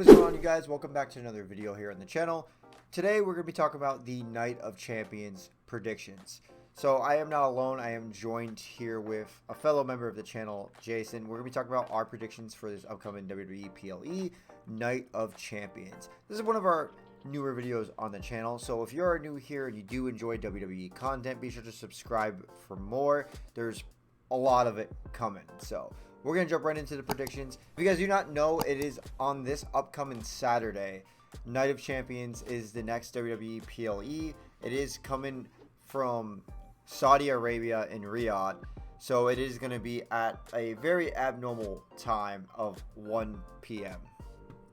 What is going on, you guys? Welcome back to another video here on the channel. Today we're going to be talking about the Night of Champions predictions. So I am not alone. I am joined here with a fellow member of the channel, Jason. We're going to be talking about our predictions for this upcoming WWE PLE Night of Champions. This is one of our newer videos on the channel, so if you're new here and you do enjoy WWE content, be sure to subscribe for more. There's a lot of it coming, so we're going to jump right into the predictions. If you guys do not know, it is on this upcoming Saturday. Night of Champions is the next WWE PLE. It is coming from Saudi Arabia in Riyadh. So it is going to be at a very abnormal time of 1 p.m.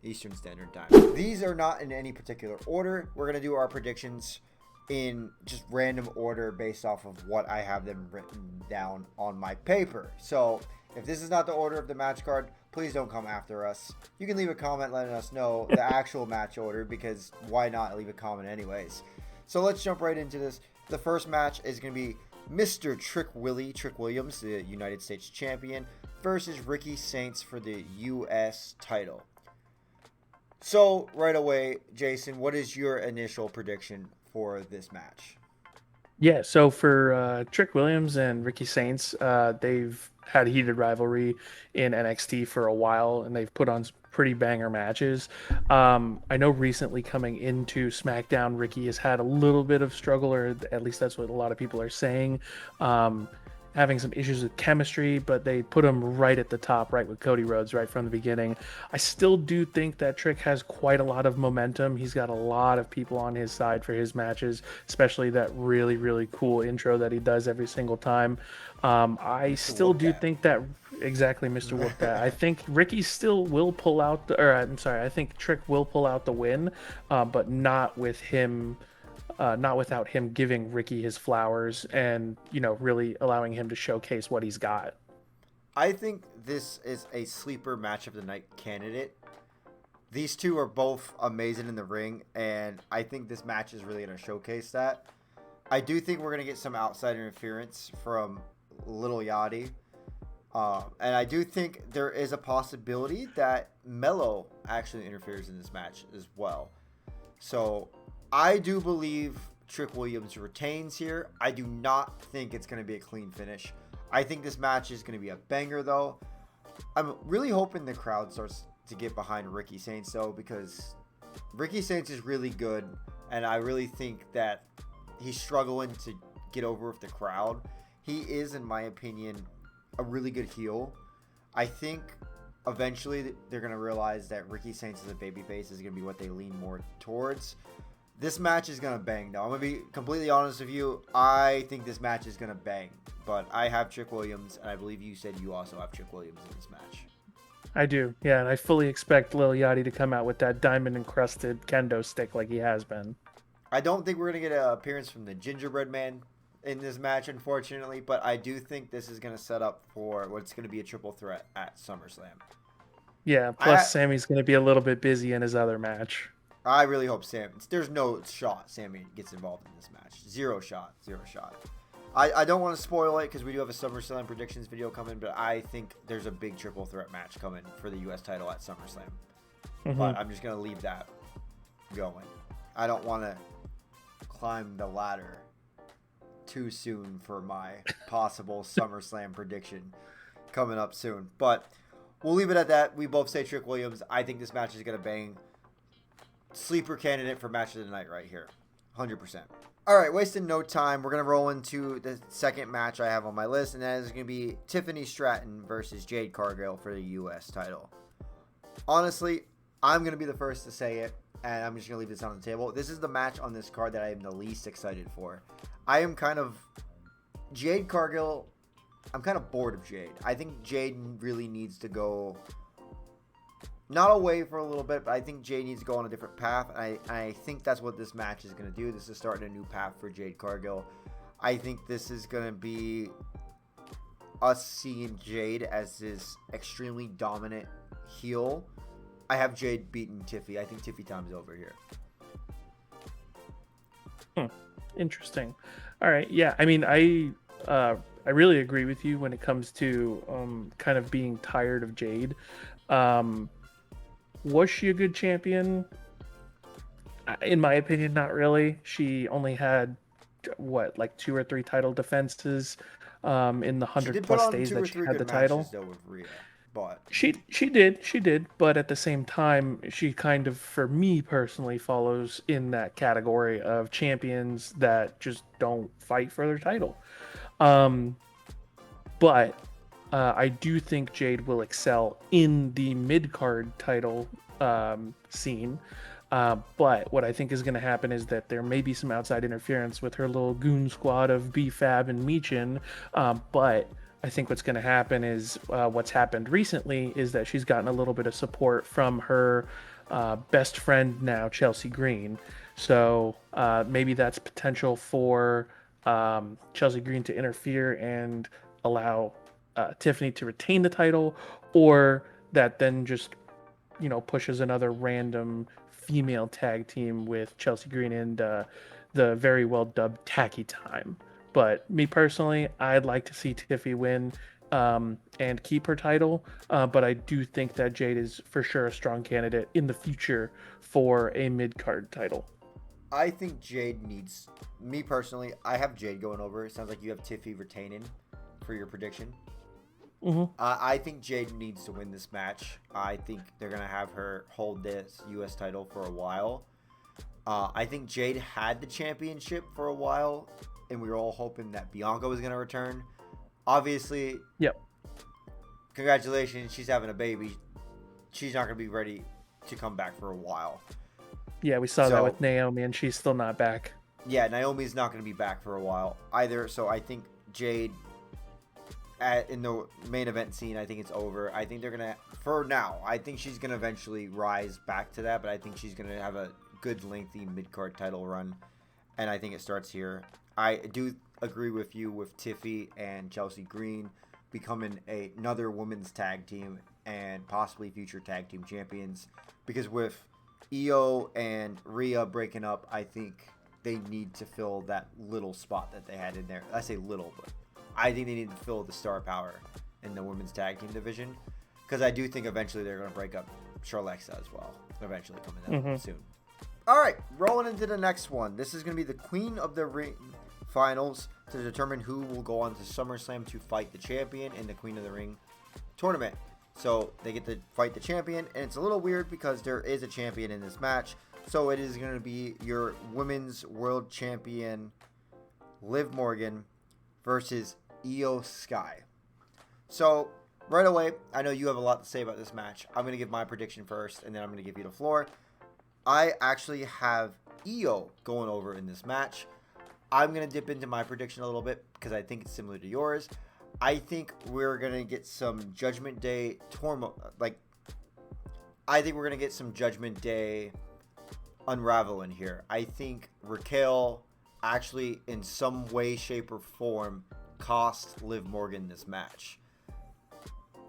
Eastern Standard Time. These are not in any particular order. We're going to do our predictions in just random order based off of what I have them written down on my paper. So if this is not the order of the match card, please don't come after us. You can leave a comment letting us know the actual match order, because why not leave a comment anyways. So let's jump right into this. The first match is going to be Mr. Trick Williams, the United States champion, versus Ricky Saints for the US title. So right away, Jason, what is your initial prediction for this match? Yeah, so for Trick Williams and Ricky Saints, they've had a heated rivalry in NXT for a while, and they've put on some pretty banger matches. I know recently coming into SmackDown, Ricky has had a little bit of struggle, or at least that's what a lot of people are saying. Having some issues with chemistry, but they put him right at the top, right with Cody Rhodes right from the beginning. I still do think that Trick has quite a lot of momentum. He's got a lot of people on his side for his matches, especially that really, really cool intro that he does every single time. I still do think that exactly, Mr. Whoop That. I think Ricky still will pull out I think Trick will pull out the win, but not with him. Not without him giving Ricky his flowers and, really allowing him to showcase what he's got. I think this is a sleeper match of the night candidate. These two are both amazing in the ring, and I think this match is really going to showcase that. I do think we're going to get some outside interference from Lil Yachty. And I do think there is a possibility that Mello actually interferes in this match as well. So I do believe Trick Williams retains here. I do not think it's going to be a clean finish. I think this match is going to be a banger, though. I'm really hoping the crowd starts to get behind Ricky Saints, though, because Ricky Saints is really good, and I really think that he's struggling to get over with the crowd. He is, in my opinion, a really good heel. I think eventually they're going to realize that Ricky Saints as a babyface is going to be what they lean more towards. This match is going to bang, though. I'm going to be completely honest with you. I think this match is going to bang. But I have Trick Williams, and I believe you said you also have Trick Williams in this match. I do, yeah, and I fully expect Lil Yachty to come out with that diamond-encrusted kendo stick like he has been. I don't think we're going to get an appearance from the Gingerbread Man in this match, unfortunately. But I do think this is going to set up for what's going to be a triple threat at SummerSlam. Yeah, plus Sammy's going to be a little bit busy in his other match. I really hope there's no shot Sammy gets involved in this match. Zero shot. I don't want to spoil it because we do have a SummerSlam predictions video coming, but I think there's a big triple threat match coming for the US title at SummerSlam. But I'm just going to leave that going. I don't want to climb the ladder too soon for my possible SummerSlam prediction coming up soon. But we'll leave it at that. We both say Trick Williams. I think this match is going to bang. Sleeper candidate for match of the night right here. 100%. All right, wasting no time. We're going to roll into the second match I have on my list, and that is going to be Tiffany Stratton versus Jade Cargill for the US title. Honestly, I'm going to be the first to say it, and I'm just going to leave this on the table. This is the match on this card that I am the least excited for. Jade Cargill, I'm kind of bored of Jade. I think Jade really needs to go not away for a little bit, but I think Jade needs to go on a different path. I think that's what this match is going to do. This is starting a new path for Jade Cargill. I think this is going to be us seeing Jade as this extremely dominant heel. I have Jade beating Tiffy. I think Tiffy time's over here. Interesting. All right. Yeah. I mean, I really agree with you when it comes to kind of being tired of Jade. Was she a good champion? In my opinion, not really. She only had what, like 2 or 3 title defenses in the She 100 did put plus on days two or that she three had good the matches title. though with Rhea, but She did, but at the same time, she kind of, for me personally, follows in that category of champions that just don't fight for their title. Um, but I do think Jade will excel in the mid card title scene. But what I think is going to happen is that there may be some outside interference with her little goon squad of BFAB and Michin. But I think what's going to happen is what's happened recently is that she's gotten a little bit of support from her best friend now, Chelsea Green. So maybe that's potential for Chelsea Green to interfere and allow Tiffany to retain the title, or that then just pushes another random female tag team with Chelsea Green and the very well dubbed Tacky Time. But me personally, I'd like to see Tiffy win and keep her title. But I do think that Jade is for sure a strong candidate in the future for a mid card title. I think Jade needs. Me personally, I have Jade going over. It sounds like you have Tiffy retaining for your prediction. Mm-hmm. I think Jade needs to win this match. I think they're gonna have her hold this U.S. title for a while. I think Jade had the championship for a while, and we were all hoping that Bianca was gonna return. Obviously, Yep. congratulations, she's having a baby. She's not gonna be ready to come back for a while. Yeah, we saw that So with Naomi, and she's still not back. yeah, Naomi's not gonna be back for a while either. So I think Jade in the main event scene, I think it's over. I think they're gonna, for now, I think she's gonna eventually rise back to that, but I think she's gonna have a good lengthy mid-card title run, and I think it starts here. I do agree with you with Tiffy and Chelsea Green becoming another women's tag team and possibly future tag team champions, because with Io and Rhea breaking up, I think they need to fill that little spot that they had in there. I say little, but I think they need to fill the star power in the women's tag team division, because I do think eventually they're going to break up Charlexa as well. Eventually coming up soon. All right, rolling into the next one. This is going to be the Queen of the Ring finals to determine who will go on to SummerSlam to fight the champion in the Queen of the Ring tournament. So they get to fight the champion, and it's a little weird because there is a champion in this match. So it is going to be your women's world champion, Liv Morgan, versus Io Sky. So right away, I know you have a lot to say about this match. I'm going to give my prediction first, and then I'm going to give you the floor. I actually have Io going over in this match. I'm going to dip into my prediction a little bit because I think it's similar to yours. I think we're going to get some Judgment Day I think we're going to get some Judgment Day unraveling here. I think Raquel actually in some way, shape, or form cost Liv Morgan this match.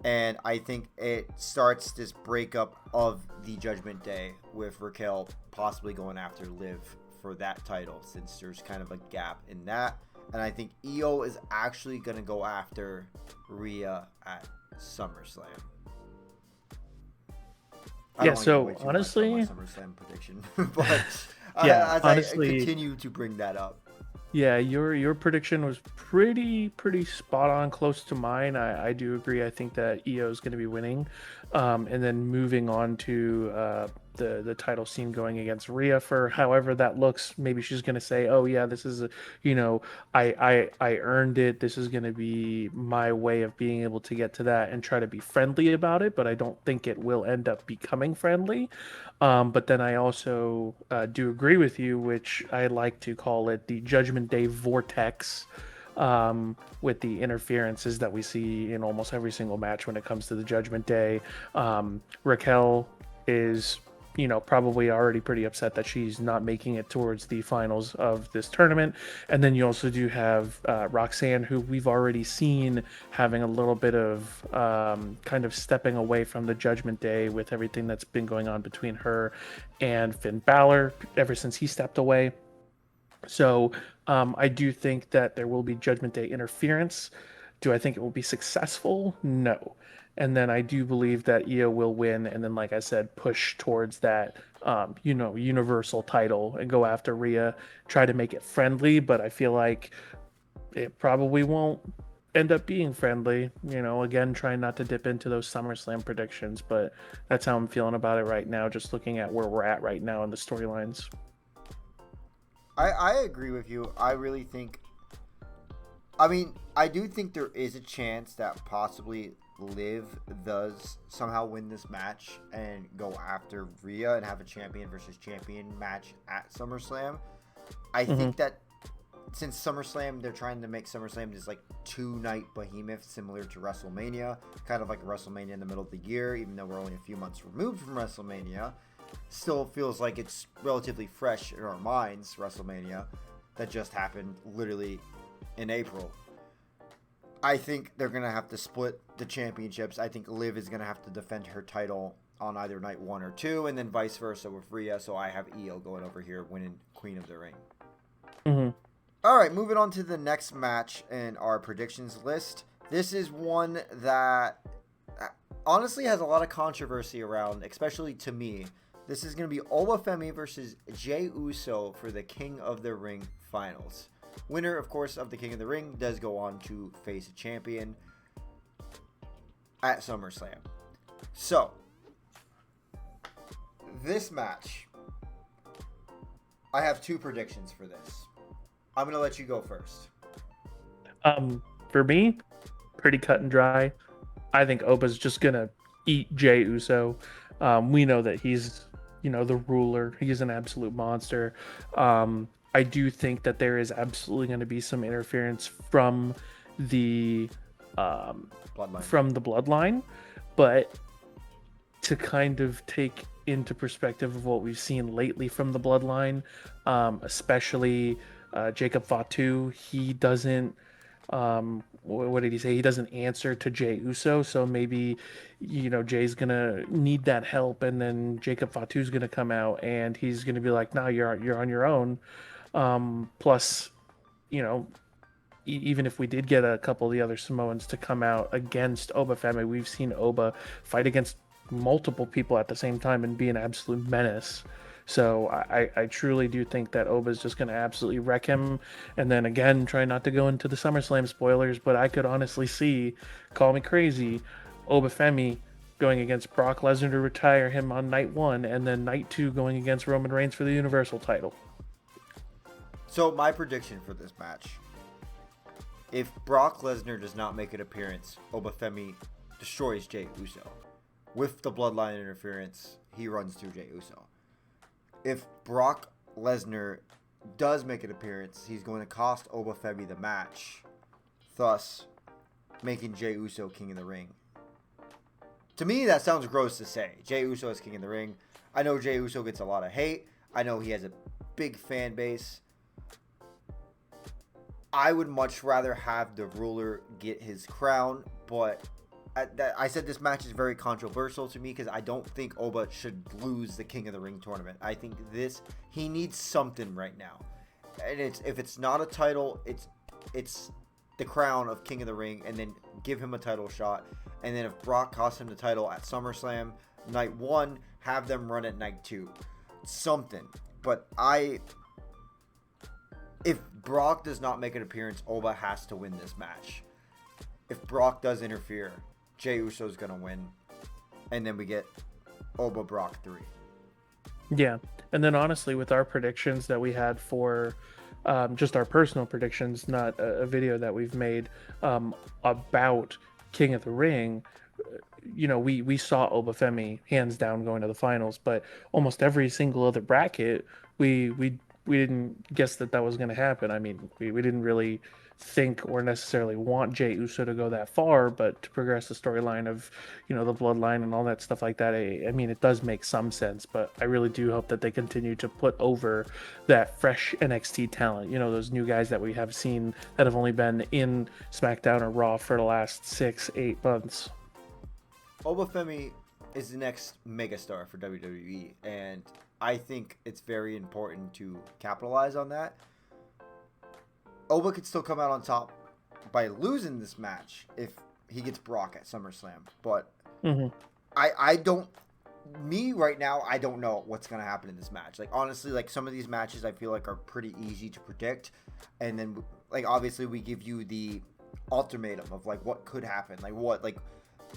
And I think it starts this breakup of the Judgment Day with Raquel possibly going after Liv for that title, since there's kind of a gap in that. And I think Io is actually going to go after Rhea at SummerSlam. Yeah, so honestly, SummerSlam prediction, but yeah, as honestly, I continue to bring that up. Yeah, your prediction was pretty spot on, close to mine. I do agree. I think that EO is going to be winning, and then moving on to the title scene going against Rhea for however that looks. Maybe she's going to say, "Oh yeah, this is I earned it. This is going to be my way of being able to get to that," and try to be friendly about it. But I don't think it will end up becoming friendly. But then I also do agree with you, which I like to call it the Judgment Day vortex, with the interferences that we see in almost every single match when it comes to the Judgment Day. Raquel is, probably already pretty upset that she's not making it towards the finals of this tournament. And then you also do have Roxanne, who we've already seen having a little bit of kind of stepping away from the Judgment Day with everything that's been going on between her and Finn Balor ever since he stepped away. So I do think that there will be Judgment Day interference. Do I think it will be successful? No. And then I do believe that Io will win, and then, like I said, push towards that, universal title and go after Rhea, try to make it friendly. But I feel like it probably won't end up being friendly. Again, trying not to dip into those SummerSlam predictions, but that's how I'm feeling about it right now, just looking at where we're at right now in the storylines. I agree with you. I really think. I mean, I do think there is a chance that possibly Liv does somehow win this match and go after Rhea and have a champion versus champion match at SummerSlam. I think that since SummerSlam, they're trying to make SummerSlam this like 2-night behemoth similar to WrestleMania, kind of like WrestleMania in the middle of the year, even though we're only a few months removed from WrestleMania. Still feels like it's relatively fresh in our minds, WrestleMania, that just happened literally in April. I think they're going to have to split the championships. I think Liv is going to have to defend her title on either night 1 or 2, and then vice versa with Rhea. So I have Io going over here, winning Queen of the Ring. All right, moving on to the next match in our predictions list. This is one that honestly has a lot of controversy around, especially to me. This is going to be Obafemi versus Jey Uso for the King of the Ring finals. Winner, of course, of the King of the Ring does go on to face a champion at SummerSlam. So, this match, I have 2 predictions for this. I'm going to let you go first. For me, pretty cut and dry. I think Oba's just going to eat Jey Uso. We know that he's, the ruler. He's an absolute monster. I do think that there is absolutely going to be some interference from the bloodline, but to kind of take into perspective of what we've seen lately from the bloodline, especially Jacob Fatu, he doesn't. What did he say? He doesn't answer to Jey Uso, so maybe Jay's gonna need that help, and then Jacob Fatu's gonna come out and he's gonna be like, "No, you're on your own." Plus, even if we did get a couple of the other Samoans to come out against Obafemi, we've seen Oba fight against multiple people at the same time and be an absolute menace. So I truly do think that Oba is just going to absolutely wreck him. And then again, try not to go into the SummerSlam spoilers, but I could honestly see, call me crazy, Obafemi going against Brock Lesnar to retire him on night 1, and then night 2 going against Roman Reigns for the Universal title. So my prediction for this match, if Brock Lesnar does not make an appearance, Obafemi destroys Jey Uso. With the bloodline interference, he runs through Jey Uso. If Brock Lesnar does make an appearance, he's going to cost Obafemi the match, thus making Jey Uso King of the Ring. To me, that sounds gross to say. Jey Uso is King of the Ring. I know Jey Uso gets a lot of hate. I know he has a big fan base. I would much rather have the ruler get his crown, but I said this match is very controversial to me because I don't think Oba should lose the King of the Ring tournament. I think he needs something right now, and if it's not a title, it's the crown of King of the Ring, and then give him a title shot. And then if Brock costs him the title at SummerSlam night 1, have them run at night 2, something. But if Brock does not make an appearance, Oba has to win this match. If Brock does interfere, Jey Uso's going to win. And then we get Oba Brock 3. Yeah. And then honestly, with our predictions that we had for just our personal predictions, not a video that we've made about King of the Ring, we saw Obafemi hands down going to the finals, but almost every single other bracket, we didn't guess that was going to happen. I mean, we didn't really think or necessarily want Jey Uso to go that far, but to progress the storyline of, the bloodline and all that stuff like that, I mean, it does make some sense, but I really do hope that they continue to put over that fresh NXT talent, those new guys that we have seen that have only been in SmackDown or Raw for the last 6-8 months. Obafemi is the next megastar for WWE, and I think it's very important to capitalize on that. Oba could still come out on top by losing this match if he gets Brock at SummerSlam. But Hmm. I don't. Me right now, I don't know what's gonna happen in this match. Like honestly, like some of these matches I feel like are pretty easy to predict, and then like obviously we give you the ultimatum of like what could happen.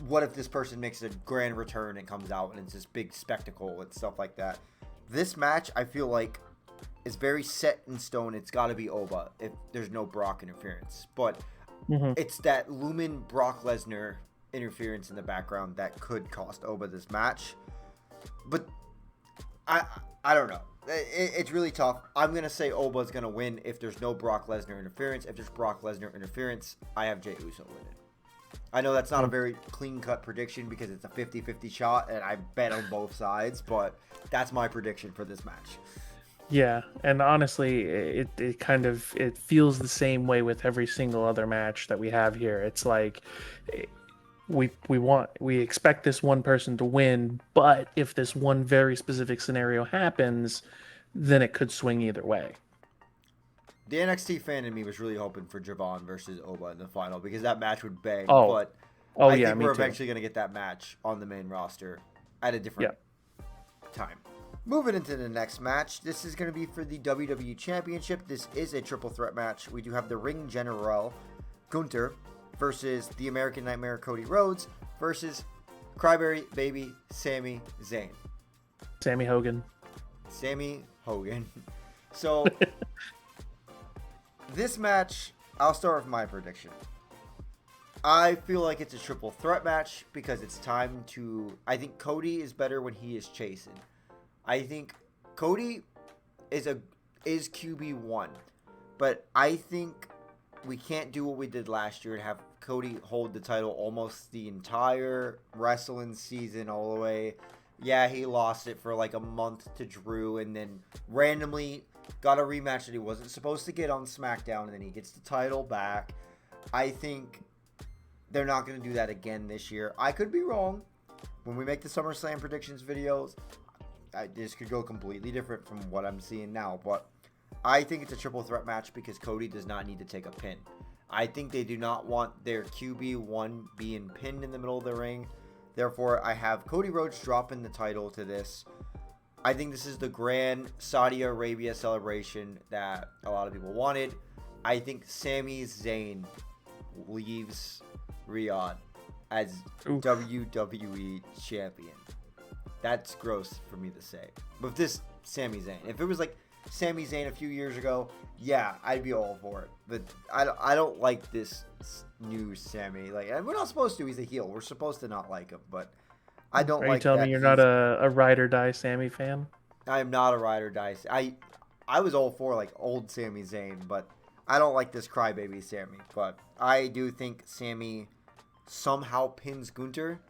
What if this person makes a grand return and comes out and it's this big spectacle and stuff like that. This match I feel like is very set in stone. It's got to be Oba if there's no Brock interference, but it's that looming Brock Lesnar interference in the background that could cost Oba this match. But I don't know. It's really tough. I'm going to say Oba's going to win if there's no Brock Lesnar interference. If there's Brock Lesnar interference, I have Jey Uso winning. I know that's not a very clean-cut prediction because it's a 50-50 shot, and I bet on both sides, but that's my prediction for this match. Yeah, and honestly, it feels the same way with every single other match that we have here. It's like we expect this one person to win, but if this one very specific scenario happens, then it could swing either way. The NXT fan in me was really hoping for Javon versus Oba in the final because that match would bang. Oh, but I think we're eventually going to get that match on the main roster at a different time. Moving into the next match, this is going to be for the WWE Championship. This is a triple threat match. We do have the Ring General, Gunther, versus the American Nightmare, Cody Rhodes, versus Cryberry Baby, Sami Zayn. Sammy Hogan. So, this match, I'll start with my prediction. I feel like it's a triple threat match because it's time to... I think Cody is better when he is chasing. I think Cody is QB1, but I think we can't do what we did last year and have Cody hold the title almost the entire wrestling season all the way. Yeah, he lost it for like a month to Drew and then randomly got a rematch that he wasn't supposed to get on SmackDown, and then he gets the title back. I think they're not going to do that again this year. I could be wrong. When we make the SummerSlam predictions videos, this could go completely different from what I'm seeing now, but I think it's a triple threat match because Cody does not need to take a pin. I think they do not want their QB1 being pinned in the middle of the ring. Therefore, I have Cody Rhodes dropping the title to this. I think this is the grand Saudi Arabia celebration that a lot of people wanted. I think Sami Zayn leaves Riyadh as WWE champion. That's gross for me to say. But if this Sami Zayn, if it was like Sami Zayn a few years ago, yeah, I'd be all for it. But I don't like this new Sami. Like, and we're not supposed to. He's a heel. We're supposed to not like him. But I don't like. Are you telling me you're not a ride or die Sami fan? I am not a ride or die. I was all for like old Sami Zayn, but I don't like this crybaby Sami. But I do think Sami somehow pins Gunther.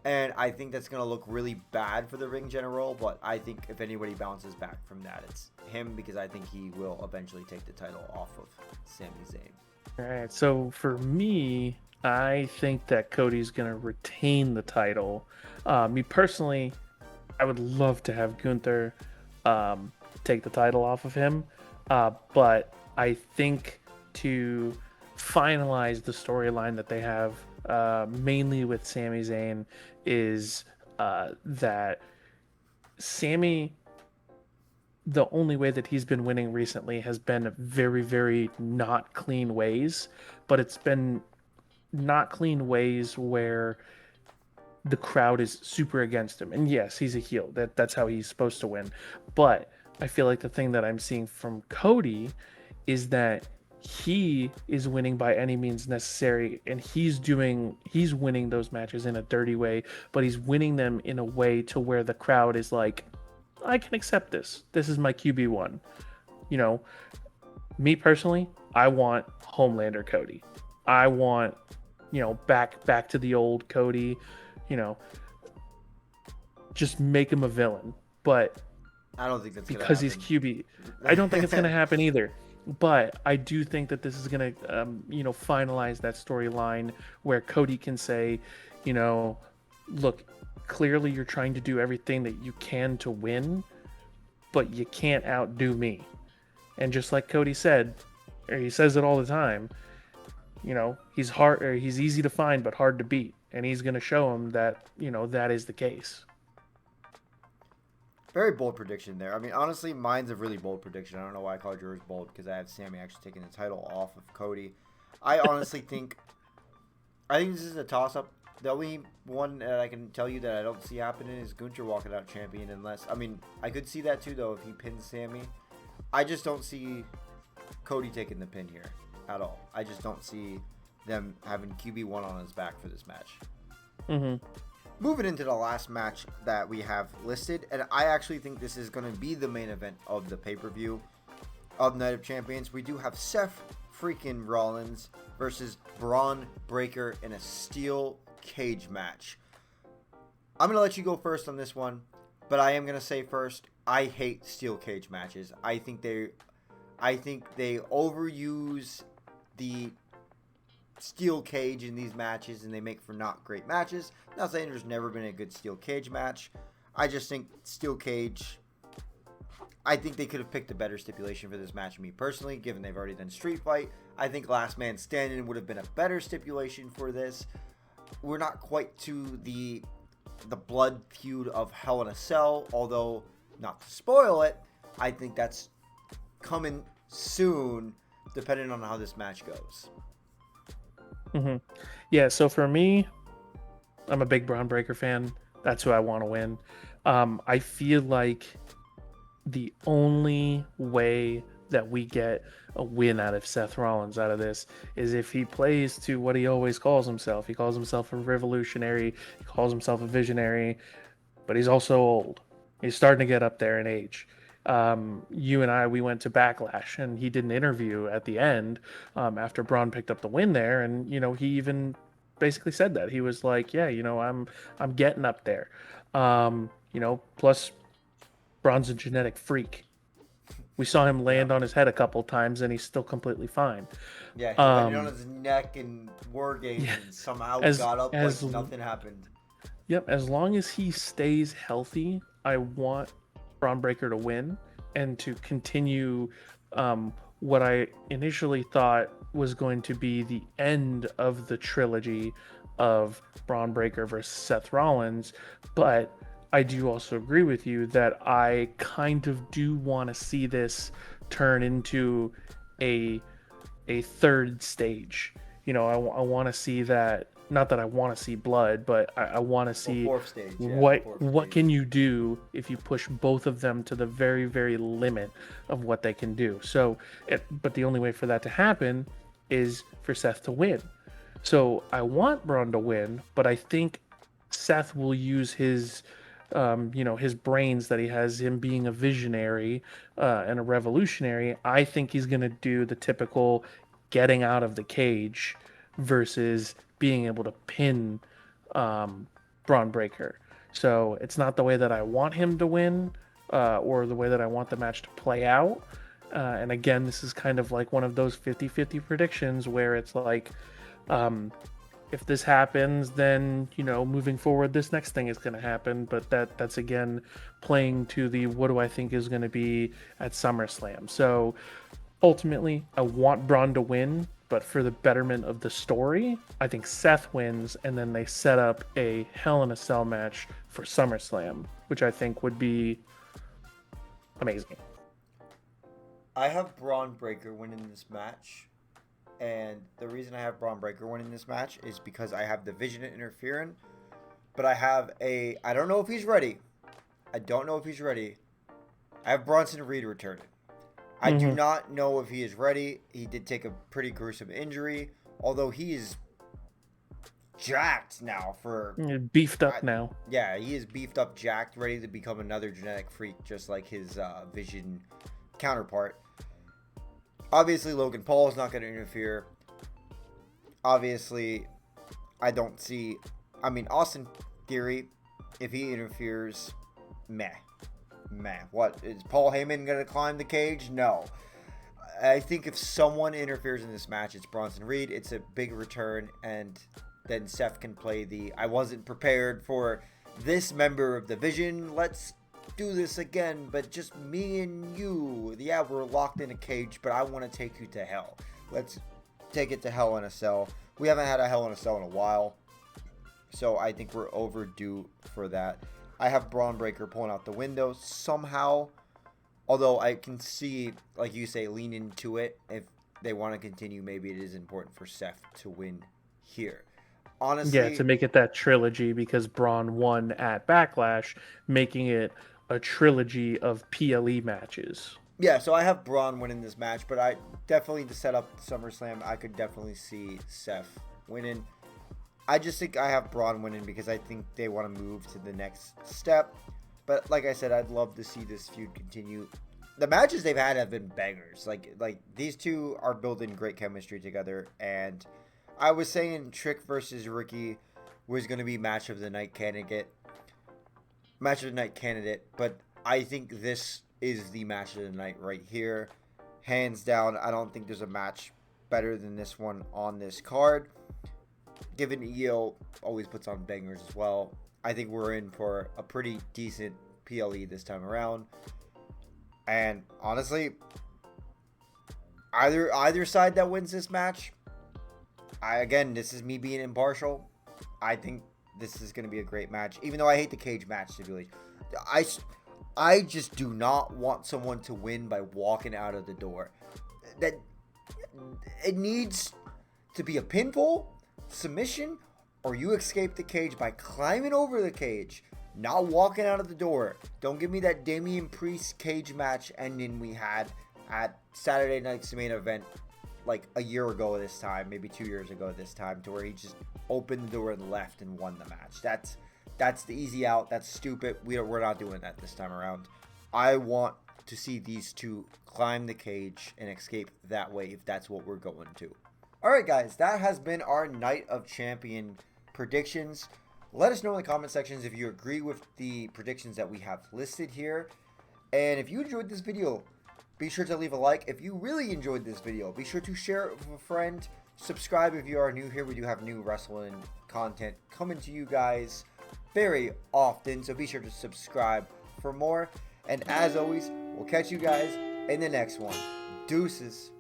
And I think that's going to look really bad for the Ring General, but I think if anybody bounces back from that, it's him because I think he will eventually take the title off of Sami Zayn. All right, so for me, I think that Cody's going to retain the title. Me personally, I would love to have Gunther take the title off of him, but I think to finalize the storyline that they have mainly with Sami Zayn is that Sami, the only way that he's been winning recently has been very, very not clean ways, but it's been not clean ways where the crowd is super against him. And yes, he's a heel. That's how he's supposed to win. But I feel like the thing that I'm seeing from Cody is that he is winning by any means necessary, and he's winning those matches in a dirty way, but he's winning them in a way to where the crowd is like, I can accept this. This is my QB1. You know, me personally, I want Homelander Cody. I want, back to the old Cody, just make him a villain. But I don't think that's because he's QB. I don't think it's going to happen either. But I do think that this is going to, finalize that storyline where Cody can say, look, clearly you're trying to do everything that you can to win, but you can't outdo me. And just like Cody said, or he says it all the time, he's hard, or he's easy to find but hard to beat, and he's going to show him that that is the case. Very bold prediction there. I mean, honestly, mine's a really bold prediction. I don't know why I called yours bold, because I have Sammy actually taking the title off of Cody. I honestly think this is a toss-up. The only one that I can tell you that I don't see happening is Gunther walking out champion, unless, I mean, I could see that too, though, if he pins Sammy. I just don't see Cody taking the pin here at all. I just don't see them having QB1 on his back for this match. Mm-hmm. Moving into the last match that we have listed, and I actually think this is going to be the main event of the pay-per-view of Night of Champions. We do have Seth freaking Rollins versus Braun Breaker in a steel cage match. I'm going to let you go first on this one, but I am going to say first, I hate steel cage matches. I think they overuse the steel cage in these matches, and they make for not great matches. Not saying there's never been a good steel cage match. I just think steel cage, I think they could have picked a better stipulation for this match, me personally, given they've already done street fight. I think last man standing would have been a better stipulation for this. We're not quite to the blood feud of Hell in a Cell, although, not to spoil it, I think that's coming soon, depending on how this match goes. Mm-hmm. Yeah, so for me, I'm a big Braun Breaker fan. That's who I want to win. I feel like the only way that we get a win out of Seth Rollins out of this is if he plays to what he always calls himself. He calls himself a revolutionary. He calls himself a visionary, but he's also old. He's starting to get up there in age. You and I, we went to Backlash, and he did an interview at the end after Braun picked up the win there, and he even basically said that he was like, yeah, I'm getting up there. Plus Braun's a genetic freak. We saw him land on his head a couple times, and he's still completely fine. Yeah, he landed on his neck in War Games and somehow got up like nothing happened. Yep, as long as he stays healthy, I want Braun Breaker to win and to continue what I initially thought was going to be the end of the trilogy of Braun Breaker versus Seth Rollins. But I do also agree with you that I kind of do want to see this turn into a third stage. I want to see that. Not that I want to see blood, but I want to see fourth stage, what can you do if you push both of them to the very, very limit of what they can do. But the only way for that to happen is for Seth to win. So I want Braun to win, but I think Seth will use his his brains that he has, him being a visionary and a revolutionary. I think he's going to do the typical getting out of the cage versus being able to pin Braun Breaker. So it's not the way that I want him to win or the way that I want the match to play out. And again, this is kind of like one of those 50-50 predictions where it's like, if this happens, then, moving forward, this next thing is going to happen. But that's, again, playing to the what do I think is going to be at SummerSlam. So ultimately, I want Braun to win. But for the betterment of the story, I think Seth wins, and then they set up a Hell in a Cell match for SummerSlam, which I think would be amazing. I have Braun Breaker winning this match, and the reason I have Braun Breaker winning this match is because I have the Vision interfering, but I don't know if he's ready. I have Bronson Reed returning. I do not know if he is ready. He did take a pretty gruesome injury, although he is jacked now beefed up now. Yeah, he is beefed up, jacked, ready to become another genetic freak, just like his Vision counterpart. Obviously, Logan Paul is not going to interfere. Obviously, Austin Theory, if he interferes, meh. What, is Paul Heyman going to climb the cage? No. I think if someone interferes in this match, it's Bronson Reed. It's a big return, and then Seth can play I wasn't prepared for this member of the Vision. Let's do this again, but just me and you. Yeah, we're locked in a cage, but I want to take you to hell. Let's take it to Hell in a Cell. We haven't had a Hell in a Cell in a while, so I think we're overdue for that. I have Braun Breaker pulling out the window somehow, although I can see, like you say, lean into it. If they want to continue, maybe it is important for Seth to win here. Honestly, Yeah, to make it that trilogy, because Braun won at Backlash, making it a trilogy of PLE matches. yeah, so I have Braun winning this match, but I definitely, to set up SummerSlam, I could definitely see Seth winning. I just think I have Braun winning because I think they want to move to the next step. But like I said, I'd love to see this feud continue. The matches they've had have been bangers. Like these two are building great chemistry together. And I was saying Trick versus Ricky was going to be match of the night candidate. But I think this is the match of the night right here. Hands down, I don't think there's a match better than this one on this card. Given EO always puts on bangers as well, I think we're in for a pretty decent PLE this time around. And honestly, either side that wins this match, again, this is me being impartial. I think this is going to be a great match, even though I hate the cage match stipulation. I just do not want someone to win by walking out of the door. That it needs to be a pinfall, submission, or you escape the cage by climbing over the cage, not walking out of the door. Don't give me that Damian Priest cage match ending we had at Saturday Night's main event like a year ago this time, maybe 2 years ago this time, to where he just opened the door and left and won the match. That's the easy out. That's stupid. We're not doing that this time around. I want to see these two climb the cage and escape that way if that's what we're going to. Alright guys, that has been our Night of Champion predictions. Let us know in the comment sections if you agree with the predictions that we have listed here. And if you enjoyed this video, be sure to leave a like. If you really enjoyed this video, be sure to share it with a friend. Subscribe if you are new here. We do have new wrestling content coming to you guys very often, so be sure to subscribe for more. And as always, we'll catch you guys in the next one. Deuces.